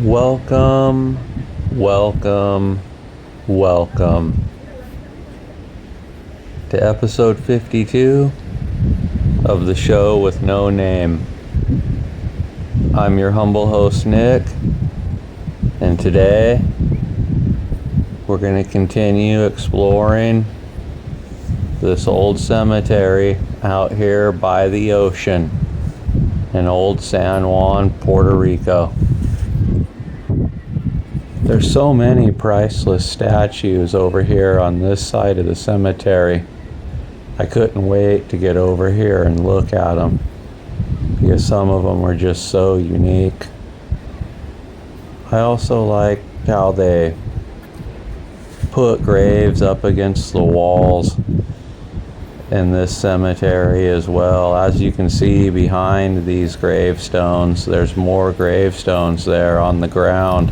Welcome, welcome, welcome to episode 52 of the show with no name. I'm your humble host, Nick, and today we're going to continue exploring this old cemetery out here by the ocean in old San Juan, Puerto Rico. There's so many priceless statues over here on this side of the cemetery. I couldn't wait to get over here and look at them because some of them were just so unique. I also like how they put graves up against the walls in this cemetery as well. As you can see behind these gravestones, there's more gravestones there on the ground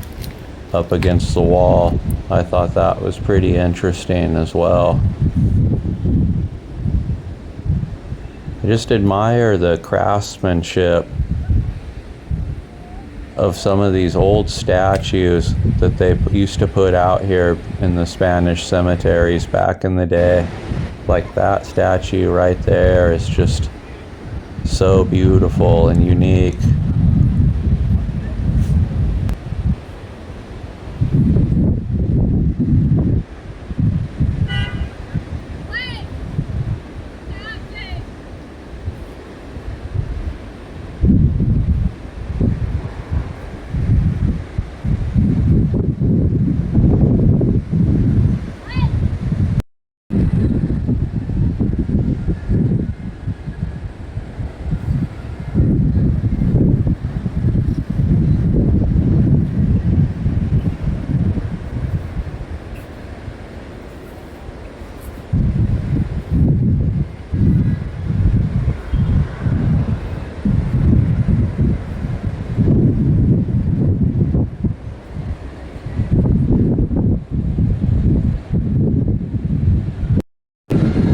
up against the wall. I thought that was pretty interesting as well. I just admire the craftsmanship of some of these old statues that they used to put out here in the Spanish cemeteries back in the day. Like that statue right there is just so beautiful and unique.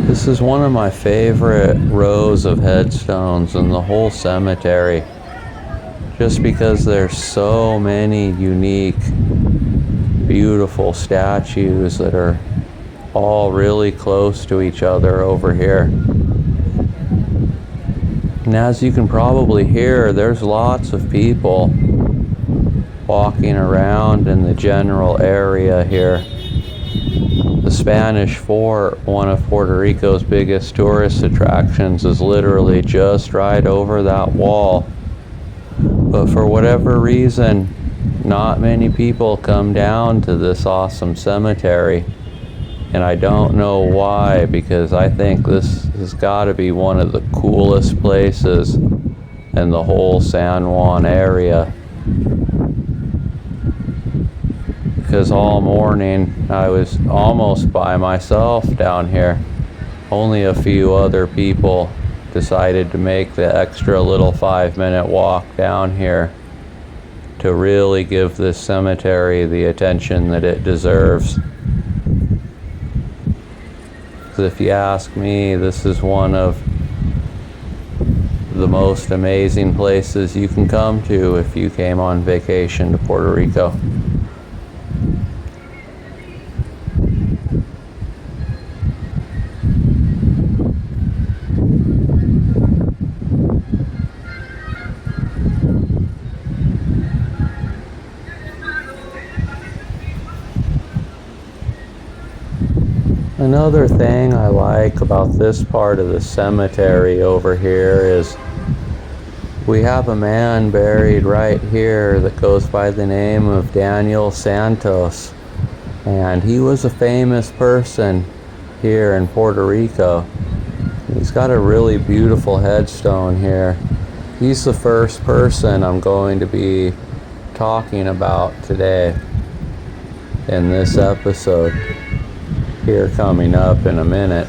This is one of my favorite rows of headstones in the whole cemetery, just because there's so many unique, beautiful statues that are all really close to each other over here. And as you can probably hear, there's lots of people walking around in the general area here. The Spanish Fort, one of Puerto Rico's biggest tourist attractions, is literally just right over that wall. But for whatever reason, not many people come down to this awesome cemetery. And I don't know why, because I think this has got to be one of the coolest places in the whole San Juan area. Because all morning I was almost by myself down here. Only a few other people decided to make the extra little 5-minute walk down here to really give this cemetery the attention that it deserves. Because if you ask me, this is one of the most amazing places you can come to if you came on vacation to Puerto Rico. Another thing I like about this part of the cemetery over here is we have a man buried right here that goes by the name of Daniel Santos, and he was a famous person here in Puerto Rico. He's got a really beautiful headstone here. He's the first person I'm going to be talking about today in this episode here coming up in a minute.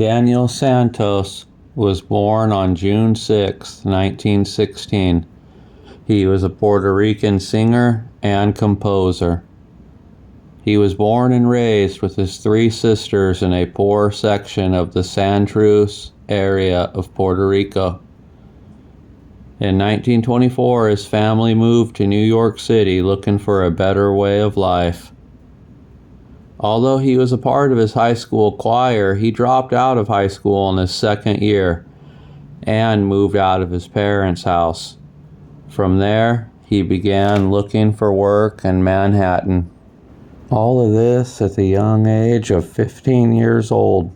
Daniel Santos was born on June 6, 1916. He was a Puerto Rican singer and composer. He was born and raised with his three sisters in a poor section of the San Cruz area of Puerto Rico. In 1924, his family moved to New York City looking for a better way of life. Although he was a part of his high school choir, he dropped out of high school in his second year and moved out of his parents' house. From there, he began looking for work in Manhattan. All of this at the young age of 15 years old.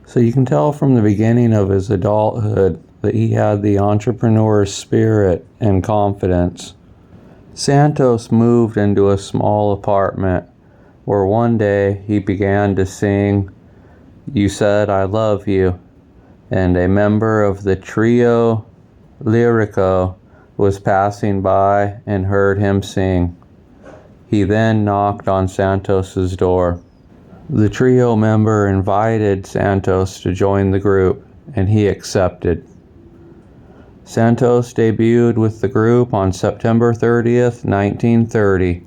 So you can tell from the beginning of his adulthood that he had the entrepreneur's spirit and confidence. Santos moved into a small apartment where one day he began to sing "You Said I Love You," and a member of the trio Lyrico was passing by and heard him sing. He then knocked on Santos's door. The trio member invited Santos to join the group, and he accepted. Santos debuted with the group on September 30th, 1930.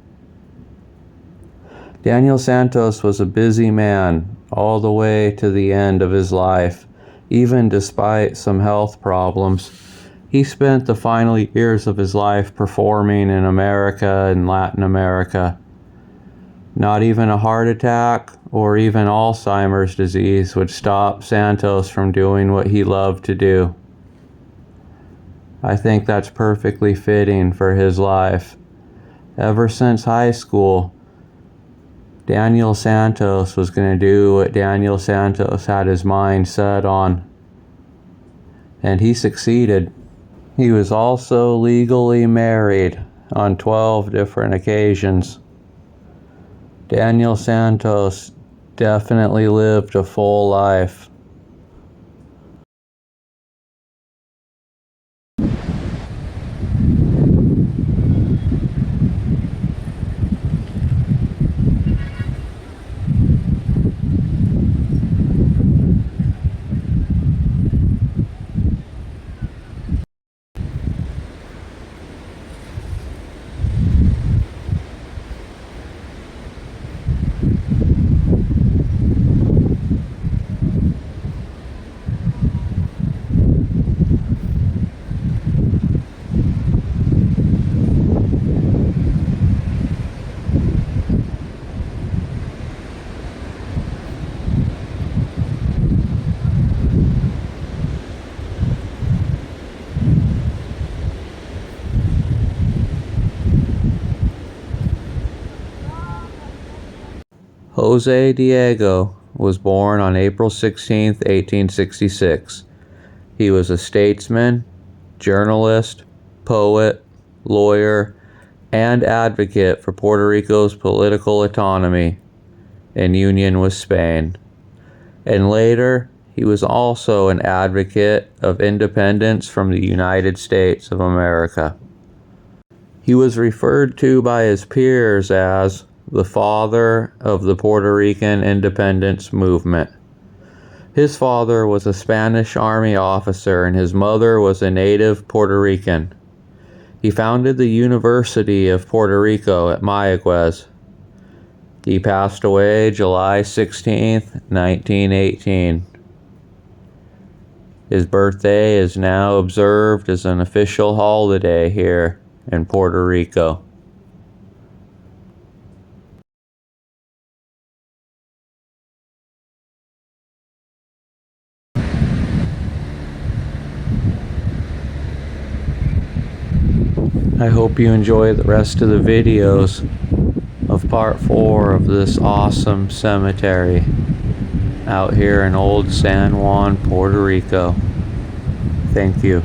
Daniel Santos was a busy man all the way to the end of his life, even despite some health problems. He spent the final years of his life performing in America and Latin America. Not even a heart attack or even Alzheimer's disease would stop Santos from doing what he loved to do. I think that's perfectly fitting for his life. Ever since high school, Daniel Santos was going to do what Daniel Santos had his mind set on. And he succeeded. He was also legally married on 12 different occasions. Daniel Santos definitely lived a full life. Jose Diego was born on April 16, 1866. He was a statesman, journalist, poet, lawyer, and advocate for Puerto Rico's political autonomy and union with Spain. And later, he was also an advocate of independence from the United States of America. He was referred to by his peers as the father of the Puerto Rican independence movement. His father was a Spanish Army officer and his mother was a native Puerto Rican. He founded the University of Puerto Rico at Mayagüez. He passed away July 16, 1918. His birthday is now observed as an official holiday here in Puerto Rico. I hope you enjoy the rest of the videos of part 4 of this awesome cemetery out here in old San Juan, Puerto Rico. Thank you.